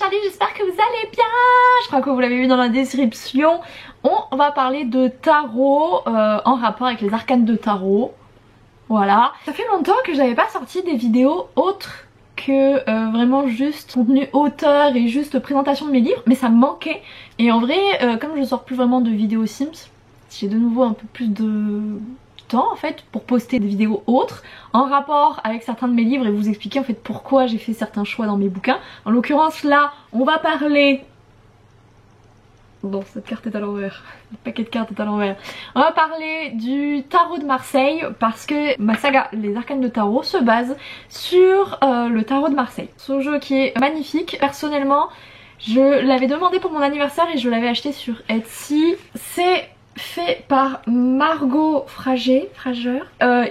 Charlie, j'espère que vous allez bien. Je crois que vous l'avez vu dans la description. On va parler de tarot en rapport avec les arcanes de tarot. Voilà. Ça fait longtemps que j'avais pas sorti des vidéos autres que vraiment juste contenu auteur et juste présentation de mes livres, mais ça me manquait. Et en vrai, comme je sors plus vraiment de vidéos Sims, j'ai de nouveau un peu plus de temps en fait pour poster des vidéos autres en rapport avec certains de mes livres et vous expliquer en fait pourquoi j'ai fait certains choix dans mes bouquins. En l'occurrence là, on va parler... Bon, cette carte est à l'envers, le paquet de cartes est à l'envers. On va parler du tarot de Marseille parce que ma saga Les Arcanes de Tarot se base sur le tarot de Marseille. Ce jeu qui est magnifique. Personnellement, je l'avais demandé pour mon anniversaire et je l'avais acheté sur Etsy. C'est fait par Margot Frageur.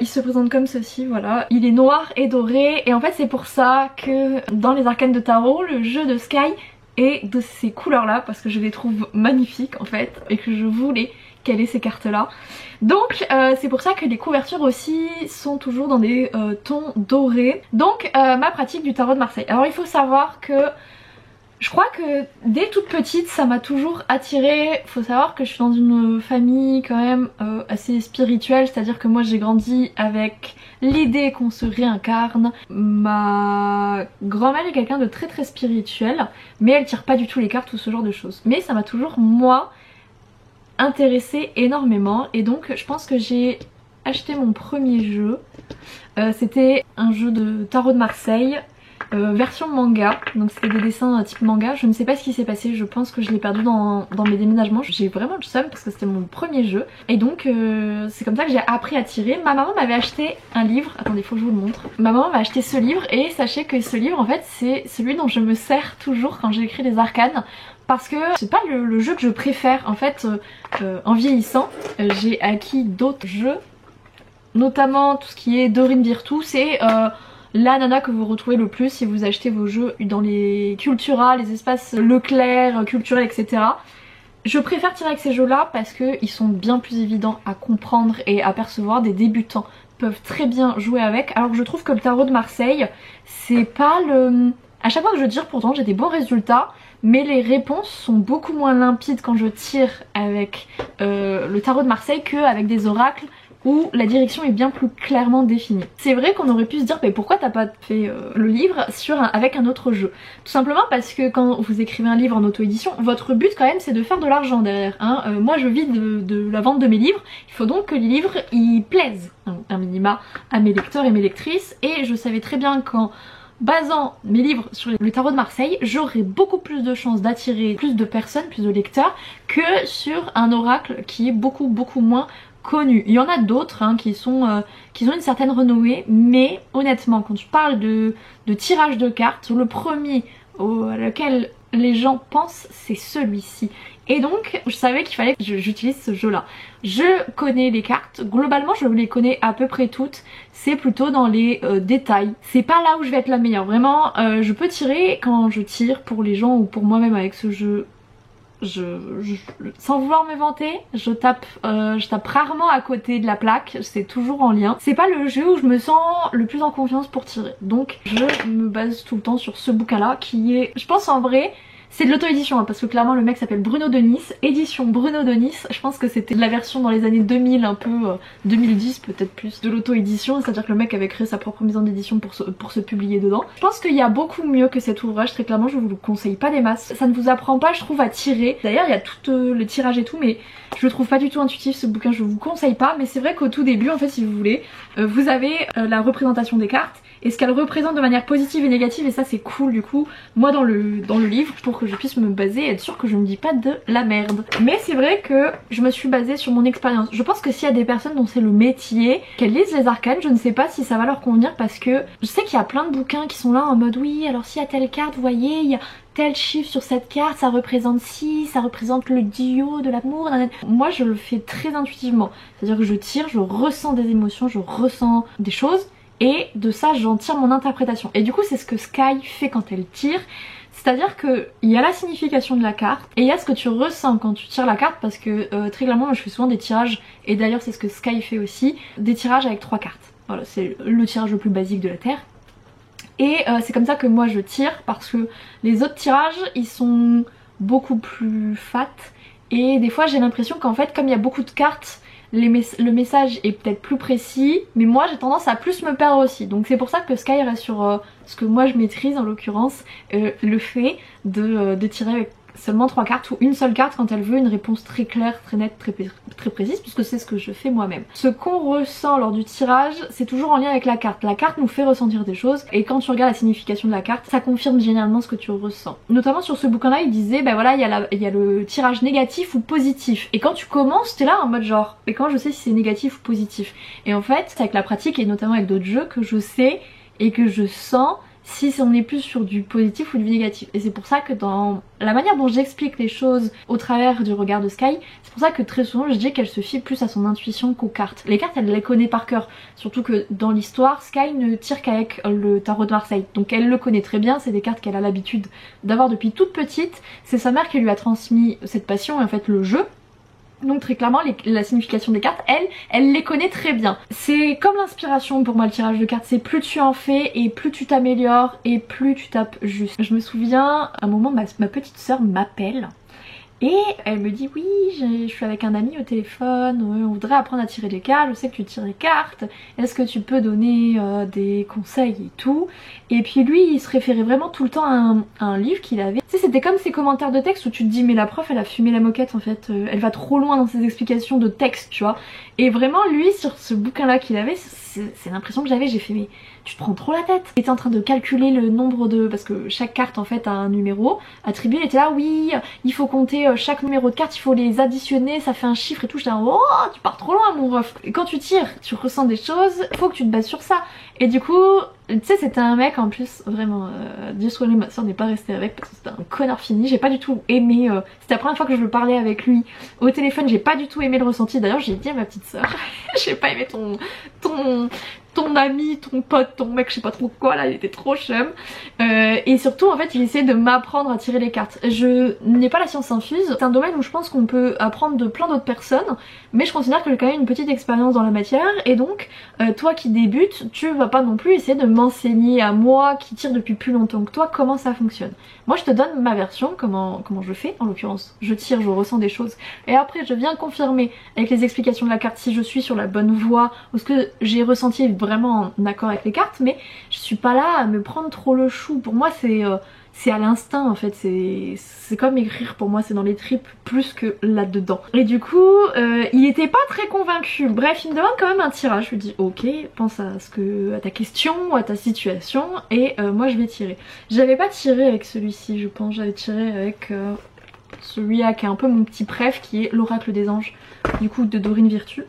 Il se présente comme ceci, voilà. Il est noir et doré et en fait c'est pour ça que dans Les Arcanes de Tarot, le jeu de Sky et de ces couleurs là parce que je les trouve magnifiques en fait et que je voulais qu'elle ait ces cartes là. Donc c'est pour ça que les couvertures aussi sont toujours dans des tons dorés. Donc ma pratique du tarot de Marseille. Alors il faut savoir que je crois que dès toute petite ça m'a toujours attirée. Faut savoir que je suis dans une famille quand même assez spirituelle, c'est-à-dire que moi j'ai grandi avec l'idée qu'on se réincarne. Ma grand-mère est quelqu'un de très très spirituel, mais elle tire pas du tout les cartes ou ce genre de choses. Mais ça m'a toujours moi intéressée énormément et donc je pense que j'ai acheté mon premier jeu. C'était un jeu de tarot de Marseille. Version manga, donc c'était des dessins type manga. Je ne sais pas ce qui s'est passé, je pense que je l'ai perdu dans mes déménagements. J'ai vraiment le seum parce que c'était mon premier jeu et donc c'est comme ça que j'ai appris à tirer. Ma maman m'avait acheté un livre, attendez faut que je vous le montre. Ma maman m'a acheté ce livre et sachez que ce livre en fait c'est celui dont je me sers toujours quand j'écris les arcanes. Parce que c'est pas le jeu que je préfère en fait. En vieillissant j'ai acquis d'autres jeux, notamment tout ce qui est Dorine Virtue. C'est la nana que vous retrouvez le plus si vous achetez vos jeux dans les Cultura, les espaces Leclerc, culturels, etc. Je préfère tirer avec ces jeux là parce qu'ils sont bien plus évidents à comprendre et à percevoir. Des débutants peuvent très bien jouer avec, alors que je trouve que le tarot de Marseille c'est pas le... À chaque fois que je tire pourtant j'ai des bons résultats, mais les réponses sont beaucoup moins limpides quand je tire avec le tarot de Marseille qu'avec des oracles où la direction est bien plus clairement définie. C'est vrai qu'on aurait pu se dire mais pourquoi t'as pas fait le livre avec un autre jeu. Tout simplement parce que quand vous écrivez un livre en auto-édition, votre but quand même c'est de faire de l'argent derrière. Hein. Moi je vis de la vente de mes livres, il faut donc que les livres ils plaisent un minima à mes lecteurs et mes lectrices, et je savais très bien qu'en basant mes livres sur le tarot de Marseille, j'aurais beaucoup plus de chances d'attirer plus de personnes, plus de lecteurs que sur un oracle qui est beaucoup moins connu. Il y en a d'autres hein, qui ont une certaine renommée, mais honnêtement quand tu parles de tirage de cartes, le premier auquel les gens pensent c'est celui-ci. Et donc je savais qu'il fallait que j'utilise ce jeu là. Je connais les cartes, globalement je les connais à peu près toutes, c'est plutôt dans les détails. C'est pas là où je vais être la meilleure, vraiment je peux tirer quand je tire pour les gens ou pour moi-même avec ce jeu. Sans vouloir me vanter, je tape rarement à côté de la plaque, c'est toujours en lien. C'est pas le jeu où je me sens le plus en confiance pour tirer. Donc je me base tout le temps sur ce bouquin là qui est, je pense en vrai, c'est de l'auto-édition hein, parce que clairement le mec s'appelle Bruno de Nice, édition Bruno de Nice. Je pense que c'était la version dans les années 2000, un peu 2010 peut-être plus, de l'auto-édition, c'est à dire que le mec avait créé sa propre maison d'édition pour se publier dedans. Je pense qu'il y a beaucoup mieux que cet ouvrage, très clairement je vous le conseille pas des masses. Ça ne vous apprend pas je trouve à tirer, d'ailleurs il y a tout le tirage et tout, mais je le trouve pas du tout intuitif ce bouquin, je vous conseille pas. Mais c'est vrai qu'au tout début en fait si vous voulez, vous avez la représentation des cartes et ce qu'elles représentent de manière positive et négative, et ça c'est cool du coup moi dans le livre pour que je puisse me baser et être sûre que je ne dis pas de la merde. Mais c'est vrai que je me suis basée sur mon expérience. Je pense que s'il y a des personnes dont c'est le métier, qu'elles lisent les arcanes, je ne sais pas si ça va leur convenir parce que je sais qu'il y a plein de bouquins qui sont là en mode oui alors s'il y a telle carte vous voyez il y a tel chiffre sur cette carte, ça représente ci, ça représente le duo de l'amour. Moi je le fais très intuitivement, c'est à dire que je tire, je ressens des émotions, je ressens des choses et de ça j'en tire mon interprétation. Et du coup c'est ce que Sky fait quand elle tire. C'est-à-dire qu'il y a la signification de la carte et il y a ce que tu ressens quand tu tires la carte, parce que très clairement moi je fais souvent des tirages, et d'ailleurs c'est ce que Sky fait aussi, des tirages avec 3 cartes. Voilà, c'est le tirage le plus basique de la Terre. et c'est comme ça que moi je tire, parce que les autres tirages ils sont beaucoup plus fat et des fois j'ai l'impression qu'en fait comme il y a beaucoup de cartes, le message est peut-être plus précis, mais moi j'ai tendance à plus me perdre aussi. Donc c'est pour ça que Sky reste sur ce que moi je maîtrise, en l'occurrence le fait de tirer avec seulement 3 cartes ou une seule carte quand elle veut une réponse très claire, très nette, très précise, puisque c'est ce que je fais moi-même. Ce qu'on ressent lors du tirage, c'est toujours en lien avec la carte. La carte nous fait ressentir des choses et quand tu regardes la signification de la carte, ça confirme généralement ce que tu ressens. Notamment sur ce bouquin-là, il disait, bah voilà, il y a le tirage négatif ou positif. Et quand tu commences, t'es là en mode genre, mais comment je sais si c'est négatif ou positif? Et en fait, c'est avec la pratique et notamment avec d'autres jeux que je sais et que je sens si on est plus sur du positif ou du négatif. Et c'est pour ça que dans la manière dont j'explique les choses au travers du regard de Sky, c'est pour ça que très souvent je dis qu'elle se fie plus à son intuition qu'aux cartes. Les cartes elle les connaît par cœur, surtout que dans l'histoire Sky ne tire qu'avec le tarot de Marseille, donc elle le connaît très bien, c'est des cartes qu'elle a l'habitude d'avoir depuis toute petite, c'est sa mère qui lui a transmis cette passion et en fait le jeu. Donc très clairement la signification des cartes, elle les connaît très bien. C'est comme l'inspiration pour moi le tirage de cartes, c'est plus tu en fais et plus tu t'améliores et plus tu tapes juste. Je me souviens, à un moment ma petite sœur m'appelle et elle me dit oui je suis avec un ami au téléphone, on voudrait apprendre à tirer des cartes, je sais que tu tires des cartes, est-ce que tu peux donner des conseils et tout. Et puis lui il se référait vraiment tout le temps à un livre qu'il avait. Tu sais c'était comme ces commentaires de texte où tu te dis mais la prof elle a fumé la moquette en fait, elle va trop loin dans ses explications de texte tu vois. Et vraiment lui sur ce bouquin là qu'il avait, c'est l'impression que j'avais, j'ai fait mais tu te prends trop la tête. Il était en train de calculer le nombre de... parce que chaque carte en fait a un numéro attribué, il était là oui il faut compter chaque numéro de carte, il faut les additionner, ça fait un chiffre et tout. J'étais là oh tu pars trop loin mon ref. Et quand tu tires, tu ressens des choses, faut que tu te bases sur ça. Et du coup tu sais c'était un mec en plus vraiment Dieu soit loué, ma soeur n'est pas restée avec parce que c'était un connard fini, j'ai pas du tout aimé c'était la première fois que je le parlais avec lui au téléphone, j'ai pas du tout aimé le ressenti. D'ailleurs j'ai dit à ma petite soeur j'ai pas aimé ton ami, ton pote, ton mec, je sais pas trop quoi là, il était trop chum. Et surtout en fait il essayait de m'apprendre à tirer les cartes. Je n'ai pas la science infuse, c'est un domaine où je pense qu'on peut apprendre de plein d'autres personnes, mais je considère que j'ai quand même une petite expérience dans la matière et donc toi qui débutes, tu vas pas non plus essayer de m'enseigner à moi qui tire depuis plus longtemps que toi comment ça fonctionne. Moi je te donne ma version, comment je fais en l'occurrence. Je tire, je ressens des choses et après je viens confirmer avec les explications de la carte si je suis sur la bonne voie ou ce que j'ai ressenti vraiment en accord avec les cartes, mais je suis pas là à me prendre trop le chou. Pour moi c'est à l'instinct en fait, c'est comme écrire pour moi, c'est dans les tripes plus que là-dedans. Et du coup il était pas très convaincu. Bref il me demande quand même un tirage, je lui dis ok pense à ta question ou à ta situation et moi je vais tirer. J'avais pas tiré avec celui-ci je pense, j'avais tiré avec celui-là qui est un peu mon petit préf qui est l'oracle des anges du coup de Dorine Virtue,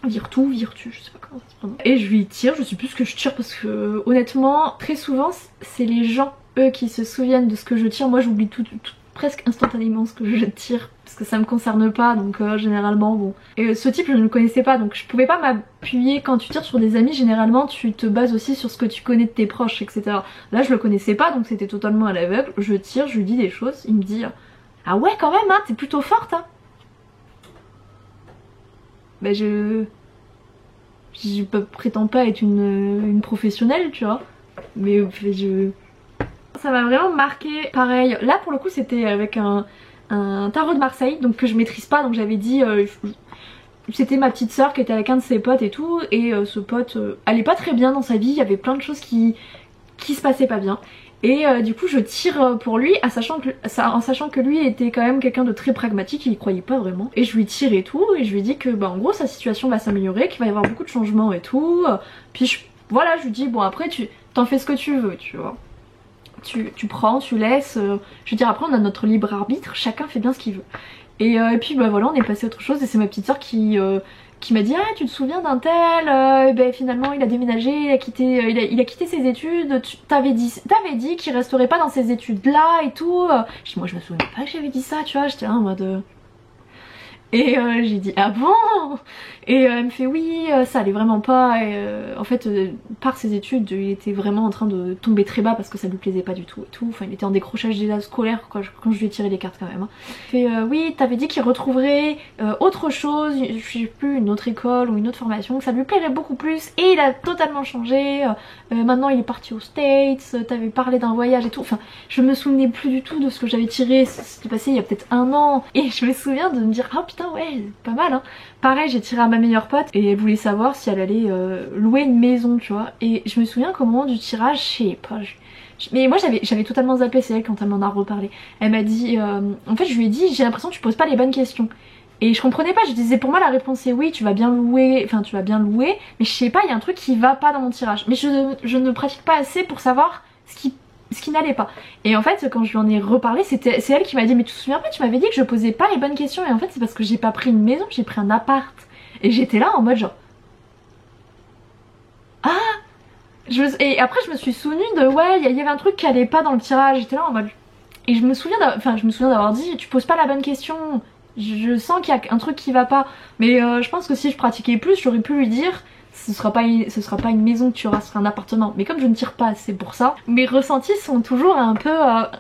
je sais pas comment ça se prononce. Et je lui tire, je sais plus ce que je tire parce que honnêtement très souvent c'est les gens eux qui se souviennent de ce que je tire. Moi j'oublie tout presque instantanément ce que je tire parce que ça me concerne pas donc généralement bon. Et ce type je ne le connaissais pas donc je pouvais pas m'appuyer. Quand tu tires sur des amis généralement tu te bases aussi sur ce que tu connais de tes proches etc. Là je le connaissais pas donc c'était totalement à l'aveugle. Je tire, je lui dis des choses, il me dit ah ouais quand même hein, t'es plutôt forte hein. Bah je prétends pas être une professionnelle tu vois, mais ça m'a vraiment marqué. Pareil là pour le coup c'était avec un tarot de Marseille donc que je maîtrise pas, donc j'avais dit c'était ma petite soeur qui était avec un de ses potes et tout et ce pote allait pas très bien dans sa vie, il y avait plein de choses qui se passaient pas bien. Et du coup je tire pour lui en sachant que lui était quand même quelqu'un de très pragmatique, il y croyait pas vraiment. Et je lui tire et tout et je lui dis que bah en gros sa situation va s'améliorer, qu'il va y avoir beaucoup de changements et tout. Puis voilà je lui dis bon après tu t'en fais ce que tu veux tu vois. Tu prends, tu laisses. Je veux dire après on a notre libre arbitre, chacun fait bien ce qu'il veut. Et puis bah voilà on est passé à autre chose et c'est ma petite soeur qui m'a dit ah tu te souviens d'un tel ben finalement il a déménagé, il a quitté ses études, t'avais dit qu'il resterait pas dans ses études là et tout. Je dis moi je me souviens pas que j'avais dit ça tu vois, j'étais là en mode Et j'ai dit ah bon. Et elle me fait oui ça allait vraiment pas et en fait par ses études il était vraiment en train de tomber très bas parce que ça lui plaisait pas du tout et tout, enfin il était en décrochage déjà scolaire quand je lui ai tiré les cartes quand même hein. Elle fait oui t'avais dit qu'il retrouverait autre chose, je sais plus, une autre école ou une autre formation, que ça lui plairait beaucoup plus et il a totalement changé, maintenant il est parti aux States, t'avais parlé d'un voyage et tout, enfin je me souvenais plus du tout de ce que j'avais tiré, c'était passé il y a peut-être 1 an et je me souviens de me dire ah putain ouais pas mal hein. Pareil j'ai tiré à ma meilleure pote et elle voulait savoir si elle allait louer une maison tu vois, et je me souviens qu'au moment du tirage je sais pas mais moi j'avais totalement zappé, c'est elle quand elle m'en a reparlé, elle m'a dit en fait je lui ai dit j'ai l'impression que tu poses pas les bonnes questions. Et je comprenais pas, je disais pour moi la réponse est oui, tu vas bien louer, enfin tu vas bien louer, mais je sais pas, il y a un truc qui va pas dans mon tirage. Mais je ne pratique pas assez pour savoir ce qui n'allait pas. Et en fait quand je lui en ai reparlé, c'est elle qui m'a dit mais tu te souviens pas, tu m'avais dit que je posais pas les bonnes questions, et en fait c'est parce que j'ai pas pris une maison, j'ai pris un appart. Et j'étais là en mode genre ah et après je me suis souvenue de ouais il y avait un truc qui allait pas dans le tirage, j'étais là en mode, et je me souviens d'avoir dit tu poses pas la bonne question. Je sens qu'il y a un truc qui va pas, mais je pense que si je pratiquais plus, j'aurais pu lui dire ce sera pas une maison que tu auras, ce sera un appartement. Mais comme je ne tire pas assez pour ça, mes ressentis sont toujours un peu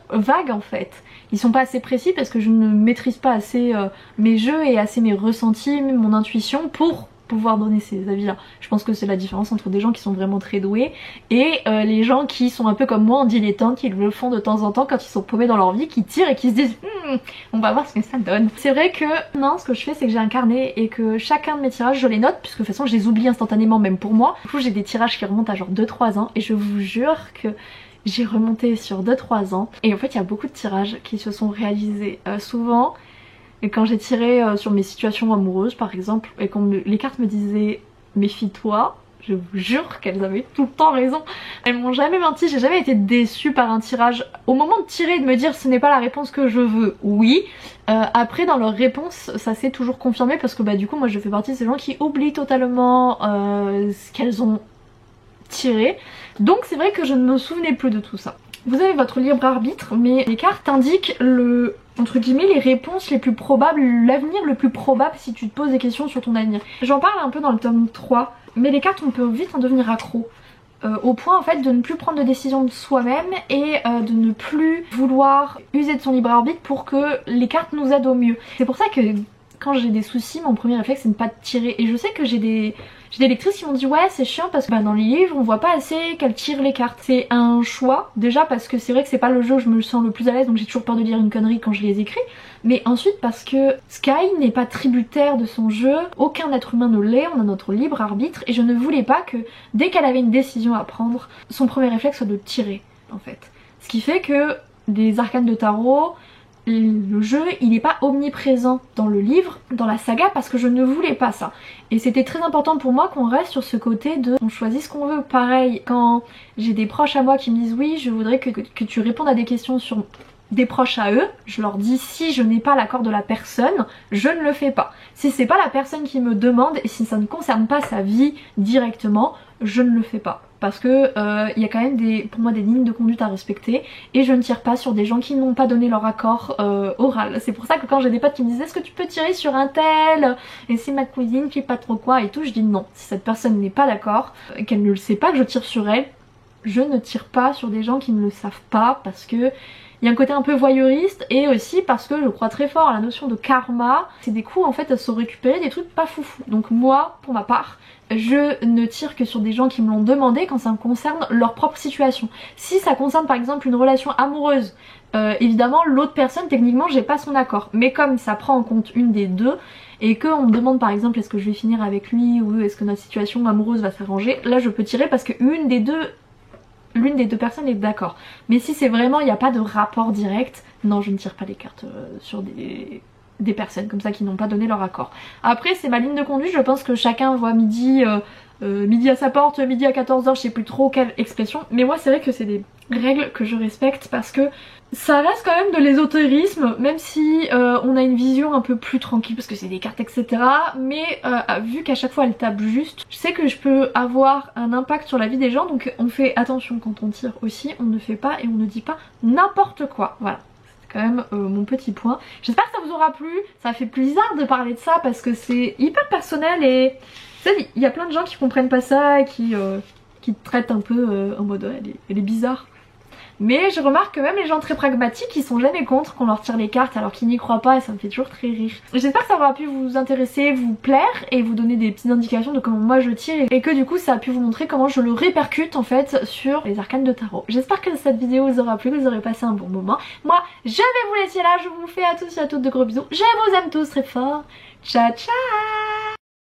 vagues en fait. Ils sont pas assez précis parce que je ne maîtrise pas assez mes jeux et assez mes ressentis, mon intuition pour pouvoir donner ces avis là. Je pense que c'est la différence entre des gens qui sont vraiment très doués et les gens qui sont un peu comme moi en dilettante, qui le font de temps en temps quand ils sont paumés dans leur vie, qui tirent et qui se disent on va voir ce que ça donne. C'est vrai que non, ce que je fais c'est que j'ai un carnet et que chacun de mes tirages je les note puisque de toute façon je les oublie instantanément même pour moi. Du coup j'ai des tirages qui remontent à genre 2-3 ans et je vous jure que j'ai remonté sur 2-3 ans et en fait il y a beaucoup de tirages qui se sont réalisés souvent. Et quand j'ai tiré sur mes situations amoureuses par exemple, et quand les cartes me disaient méfie-toi, je vous jure qu'elles avaient tout le temps raison. Elles m'ont jamais menti, j'ai jamais été déçue par un tirage. Au moment de tirer et de me dire ce n'est pas la réponse que je veux, oui. Après dans leur réponse ça s'est toujours confirmé parce que bah du coup moi je fais partie de ces gens qui oublient totalement ce qu'elles ont tiré. Donc c'est vrai que je ne me souvenais plus de tout ça. Vous avez votre libre arbitre, mais les cartes indiquent entre guillemets les réponses les plus probables, l'avenir le plus probable si tu te poses des questions sur ton avenir. J'en parle un peu dans le tome 3, mais les cartes on peut vite en devenir accro. Au point en fait de ne plus prendre de décision de soi-même et de ne plus vouloir user de son libre arbitre pour que les cartes nous aident au mieux. C'est pour ça que quand j'ai des soucis, mon premier réflexe c'est de ne pas tirer. Et je sais que j'ai des lectrices qui m'ont dit ouais c'est chiant parce que bah, dans les livres on voit pas assez qu'elles tirent les cartes. C'est un choix déjà parce que c'est vrai que c'est pas le jeu où je me sens le plus à l'aise, donc j'ai toujours peur de lire une connerie quand je les écris. Mais ensuite parce que Sky n'est pas tributaire de son jeu, aucun être humain ne l'est, on a notre libre arbitre et je ne voulais pas que dès qu'elle avait une décision à prendre, son premier réflexe soit de tirer en fait. Ce qui fait que les arcanes de tarot, le jeu il n'est pas omniprésent dans le livre, dans la saga, parce que je ne voulais pas ça. Et c'était très important pour moi qu'on reste sur ce côté de on choisit ce qu'on veut. Pareil quand j'ai des proches à moi qui me disent oui je voudrais que tu répondes à des questions sur des proches à eux, je leur dis si je n'ai pas l'accord de la personne, je ne le fais pas. Si c'est pas la personne qui me demande et si ça ne concerne pas sa vie directement, je ne le fais pas. Parce que y a quand même pour moi des lignes de conduite à respecter et je ne tire pas sur des gens qui n'ont pas donné leur accord oral. C'est pour ça que quand j'ai des potes qui me disent est-ce que tu peux tirer sur un tel et c'est ma cousine qui est pas trop quoi et tout, je dis non. Si cette personne n'est pas d'accord, qu'elle ne le sait pas que je tire sur elle, je ne tire pas sur des gens qui ne le savent pas parce que il y a un côté un peu voyeuriste et aussi parce que je crois très fort à la notion de karma. C'est des coups en fait à se récupérer des trucs pas foufou. Donc moi, pour ma part, je ne tire que sur des gens qui me l'ont demandé quand ça concerne leur propre situation. Si ça concerne par exemple une relation amoureuse, évidemment l'autre personne techniquement j'ai pas son accord. Mais comme ça prend en compte une des deux et qu'on me demande par exemple est-ce que je vais finir avec lui ou est-ce que notre situation amoureuse va s'arranger, là je peux tirer parce que l'une des deux personnes est d'accord. Mais si c'est vraiment il n'y a pas de rapport direct, non je ne tire pas les cartes sur des personnes comme ça qui n'ont pas donné leur accord. Après c'est ma ligne de conduite, je pense que chacun voit midi à sa porte, midi à 14h, je sais plus trop quelle expression, mais moi c'est vrai que c'est des règles que je respecte parce que ça reste quand même de l'ésotérisme, même si on a une vision un peu plus tranquille parce que c'est des cartes etc. Mais vu qu'à chaque fois elles tapent juste, je sais que je peux avoir un impact sur la vie des gens, donc on fait attention quand on tire aussi, on ne fait pas et on ne dit pas n'importe quoi, voilà. quand même mon petit point. J'espère que ça vous aura plu. Ça fait plaisir de parler de ça parce que c'est hyper personnel et tu sais, il y a plein de gens qui comprennent pas ça et qui te traitent un peu en mode elle est bizarre. Mais je remarque que même les gens très pragmatiques ils sont jamais contre qu'on leur tire les cartes alors qu'ils n'y croient pas et ça me fait toujours très rire. J'espère que ça aura pu vous intéresser, vous plaire et vous donner des petites indications de comment moi je tire et que du coup ça a pu vous montrer comment je le répercute en fait sur les arcanes de tarot. J'espère que cette vidéo vous aura plu, que vous aurez passé un bon moment. Moi je vais vous laisser là, je vous fais à tous et à toutes de gros bisous. Je vous aime tous très fort. Ciao ciao.